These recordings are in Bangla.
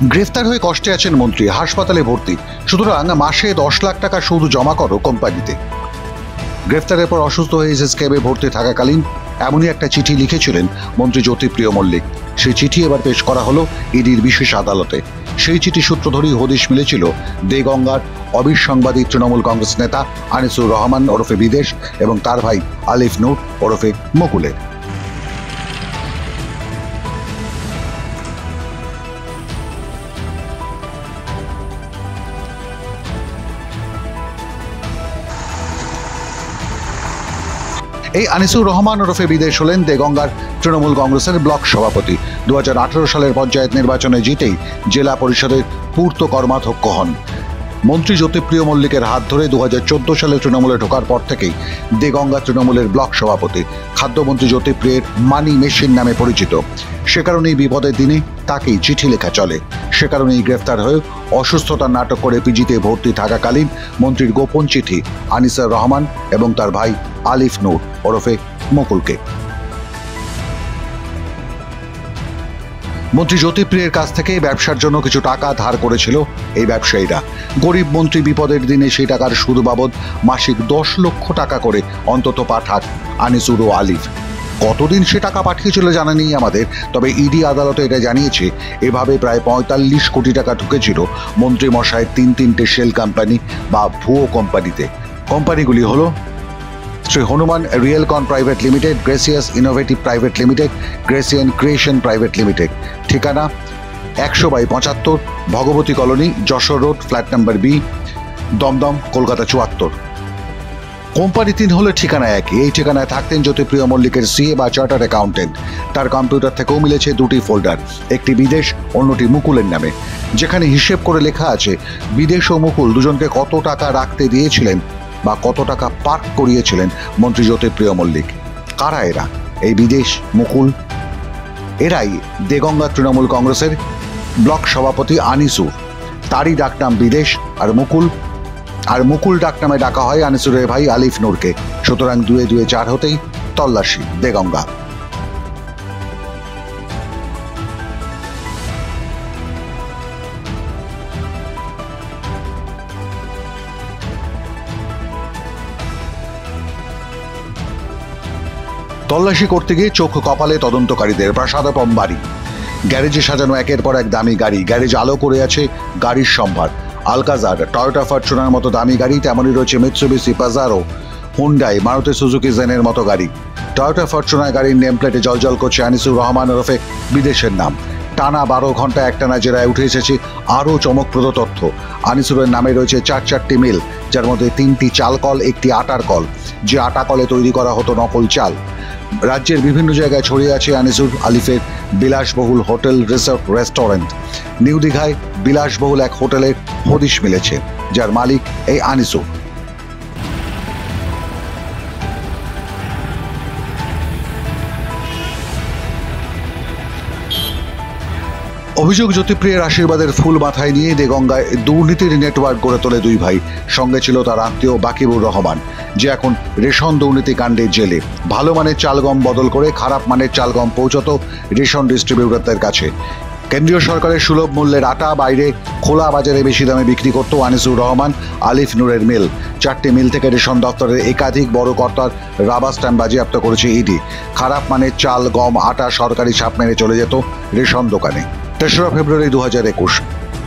গ্রেফতার হয়ে কষ্টে আছেন মন্ত্রী, হাসপাতালে ভর্তি, সুতরাং মাসে 10 লাখ টাকা সুদ জমা করো কোম্পানিতে। গ্রেফতারের পর অসুস্থ হয়ে এসএসকেএমে ভর্তি থাকাকালীন এমনই একটা চিঠি লিখেছিলেন মন্ত্রী জ্যোতিপ্রিয় মল্লিক। সেই চিঠি এবার পেশ করা হলো ইডির বিশেষ আদালতে। সেই চিঠি সূত্র ধরেই হদিশ মিলেছিল দেগঙ্গার অবিসংবাদী তৃণমূল কংগ্রেস নেতা আনিসুর রহমান ওরফে বিদেশ এবং তার ভাই আলিফ নূর ওরফে মুকুলের। এই আনিসুর রহমান ওরফে বিদেশ হলেন দেগঙ্গার তৃণমূল কংগ্রেসের ব্লক সভাপতি। 2018 সালের পঞ্চায়েত নির্বাচনে জিতেই জেলা পরিষদের পূর্ত কর্মাধ্যক্ষ হন। মন্ত্রী জ্যোতিপ্রিয় মল্লিকের হাত ধরে 2014 সালে তৃণমূলে ঢোকার পর থেকেই দেগঙ্গা তৃণমূলের ব্লক সভাপতি। খাদ্যমন্ত্রী জ্যোতিপ্রিয়ের মানি মেশিন নামে পরিচিত। সে কারণেই বিপদের দিনে তাকেই চিঠি লেখা চলে। সে কারণেই গ্রেফতার হয়ে অসুস্থতার নাটক করে পিজিতে ভর্তি থাকাকালীন মন্ত্রীর গোপন চিঠি আনিসুর রহমান এবং তার ভাই আলিফ নূর ওরফে মুকুলকে। মন্ত্রী জ্যোতিপ্রিয়ের কাছ থেকে ব্যবসার জন্য কিছু টাকা ধার করেছিল এই ব্যবসায়ীরা। গরিব মন্ত্রী বিপদের দিনে সেই টাকার সুদ বাবদ মাসিক 10 লক্ষ টাকা করে অন্তত পাঠাক আনিসুর ও আলিফ। কতদিন সে টাকা পাঠিয়েছিল জানা নেই আমাদের, তবে ইডি আদালতে এটা জানিয়েছে এভাবে প্রায় 45 কোটি টাকা ঢুকেছিল মন্ত্রী মশাইয়ের 3টে শেল কোম্পানি বা ভুয়ো কোম্পানিতে। কোম্পানিগুলি হলো Shri Hanuman Realcon private limited, gracious innovative private limited, Gracian creation private limited. ঠিকানা 100/75 Bhagwati colony, Jessore road, flat number B, Dumdum, Kolkata 74। Company 3 হলে ঠিকানা একই। এই ঠিকানায় থাকতেন জ্যোতিপ্রিয় মল্লিকের সিএ বা চার্টার্ড অ্যাকাউন্টেন্ট। তার কম্পিউটার থেকেও মিলেছে 2টি ফোল্ডার, একটি বিদেশ, অন্যটি মুকুলের নামে, যেখানে হিসেব করে লেখা আছে বিদেশ ও মুকুল দুজনকে কত টাকা রাখতে দিয়েছিলেন বা কত টাকা পার্ক করিয়েছিলেন মন্ত্রী জ্যোতিপ্রিয় মল্লিক। কারা এরা এই বিদেশ, মুকুল? এরাই দেগঙ্গা তৃণমূল কংগ্রেসের ব্লক সভাপতি আনিসুর, তারই ডাকনাম বিদেশ, আর মুকুল ডাকনামে ডাকা হয় আনিসুরের ভাই আলিফ নূরকে। সুতরাং 2 4 হতেই তল্লাশি দেগঙ্গা। তল্লাশি করতে গিয়ে চোখ কপালে তদন্তকারীদের। প্রাসাদপম বাড়ি, গ্যারেজে সাজানো একের পর এক দামি গাড়ি, গ্যারেজ আলো করে আছে গাড়ির সম্ভার। আলকাজার, টয়োটা ফরচুনার মতো দামি গাড়ি, তেমনই রয়েছে Mitsubishi Pajero, Hyundai, Maruti Suzuki জেনের মতো গাড়ি। টয়োটা ফরচুনার গাড়ির নেম প্লেটে জলজল করছে আনিসুর রহমান ওরফে বিদেশের নাম। টানা 12 ঘন্টা একটানা জেরায় উঠে এসেছে আরও চমকপ্রদ তথ্য। আনিসুরের নামে রয়েছে 4টি মিল, যার মধ্যে 3টি চাল কল, একটি আটার কল। যে আটা কলে তৈরি করা হতো নকল চাল। রাজ্যের বিভিন্ন জায়গায় ছড়িয়ে আছে আনিসুর আলিফের বিলাসবহুল হোটেল, রিসর্ট, রেস্টুরেন্ট। নিউ দীঘায় বিলাসবহুল এক হোটেলের হদিশ মিলেছে, যার মালিক এই আনিসুর। অভিযোগ, জ্যোতিপ্রিয়ের আশীর্বাদের ফুল মাথায় নিয়ে দেগঙ্গায় দুর্নীতির নেটওয়ার্ক গড়ে তোলে 2 ভাই। সঙ্গে ছিল তার আত্মীয় বাকিবুর রহমান, যে এখন রেশন দুর্নীতি কাণ্ডে জেলে। ভালো মানের চালগম বদল করে খারাপ মানের চালগম পৌঁছত রেশন ডিস্ট্রিবিউটরদের কাছে। কেন্দ্রীয় সরকারের সুলভ মূল্যের আটা বাইরে খোলা বাজারে বেশি দামে বিক্রি করত আনিসুর রহমান আলিফ নূরের মিল। 4টি মিল থেকে রেশন দপ্তরের একাধিক বড় কর্তার রাবার স্ট্যাম্প বাজেয়াপ্ত করেছে ইডি। খারাপ মানের চাল, গম, আটা সরকারি ছাপ মেরে চলে যেত রেশন দোকানে। 3রা ফেব্রুয়ারি 2021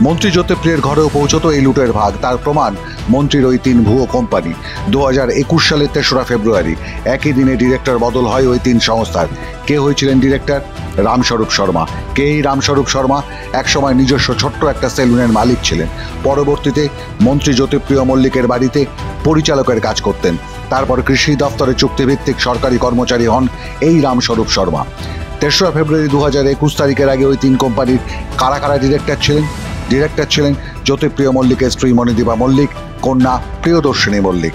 মন্ত্রী জ্যোতিপ্রিয়ের ঘরেও পৌঁছত এই লুটের ভাগ। তার প্রমাণ মন্ত্রীর ওই 3 ভুয়ো কোম্পানি। 2021 সালের 3রা ফেব্রুয়ারি একই দিনে ডিরেক্টর বদল হয় ওই 3 সংস্থার। কে হয়েছিলেন ডিরেক্টর? রামস্বরূপ শর্মা। কে এই রামস্বরূপ শর্মা? একসময় নিজস্ব ছোট্ট একটা সেলুনের মালিক ছিলেন। পরবর্তীতে মন্ত্রী জ্যোতিপ্রিয় মল্লিকের বাড়িতে পরিচালকের কাজ করতেন। তারপর কৃষি দপ্তরে চুক্তিভিত্তিক সরকারি কর্মচারী হন এই রামস্বরূপ শর্মা। 3রা ফেব্রুয়ারি 2021 তারিখের আগে ওই 3 কোম্পানির কারা কারা ডিরেক্টর ছিলেন? ডিরেক্টর ছিলেন জ্যোতিপ্রিয় মল্লিকের স্ত্রী মণিদীপা মল্লিক, কন্যা প্রিয়দর্শিনী মল্লিক।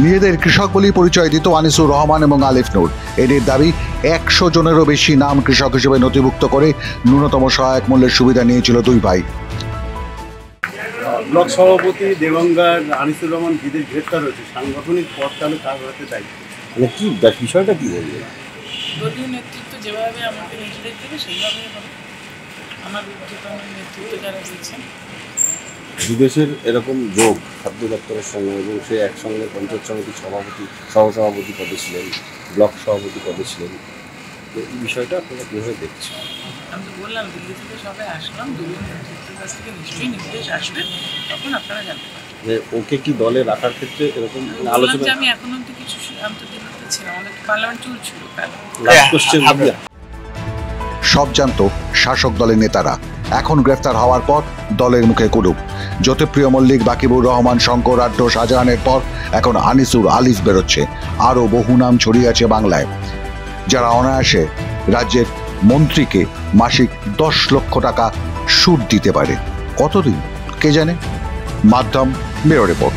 নিজেদের কৃষক বলেই পরিচয় দিত আনিসুর রহমান এবং আলিফ নূর। এদের দাবি 100 জনেরও বেশি নাম কৃষক হিসেবে নথিভুক্ত করে ন্যূনতম সহায়ক মূল্যের সুবিধা নিয়েছিল 2 ভাই। ব্লক সভাপতি দেগঙ্গার আনিসুর রহমান বিদেশ গ্রেফতার হয়েছে, সাংগঠনিক পদ তাহলে কার হাতে দায়িত্ব? মানে কি বিষয়টা কি হয়েছে? দলীয় নেতৃত্ব যেভাবে আমাকে নির্দেশ দেবে সেইভাবে হবে। আমার নেতৃত্ব যারা দিয়েছেন, বিদেশের এরকম যোগ খাদ্য দপ্তরের সঙ্গে, এবং সে একসঙ্গে পঞ্চায়েত সমিতির সভাপতি, সহসভাপতি পদে ছিলেন, ব্লক সভাপতি পদে ছিলেন, তো এই বিষয়টা আপনারা কীভাবে দেখছেন? আমি তো বললাম দিল্লি থেকে সবাই আসলাম, দলীয় নেতৃত্বের কাছ থেকে নিশ্চয়ই নির্দেশ আসবে, তখন আপনারা জানতে পারবেন। যে ওকে কি দলে রাখার ক্ষেত্রে এরকম বললাম আলোচনা? যে আমি এখন অব্দি কিছু আমি তো দিল্লিতে ছিলাম, আমাদের পার্লামেন্ট চলছিল কাল। লাস্ট কোশ্চেন, সব জানত শাসক দলের নেতারা। এখন গ্রেফতার হওয়ার পর দলের মুখে কুলুপ। জ্যোতিপ্রিয় মল্লিক, বাকিবুর রহমান, শঙ্কর আড্ড, শাহজাহানের পর এখন আনিসুর আলিফ বেরোচ্ছে। আরও বহু নাম ছড়িয়ে আছে বাংলায়, যারা অনায়াসে রাজ্যের মন্ত্রীকে মাসিক 10 লক্ষ টাকা সুদ দিতে পারে। কতদিন কে জানে। মাধ্যম ব্যুরো রিপোর্ট।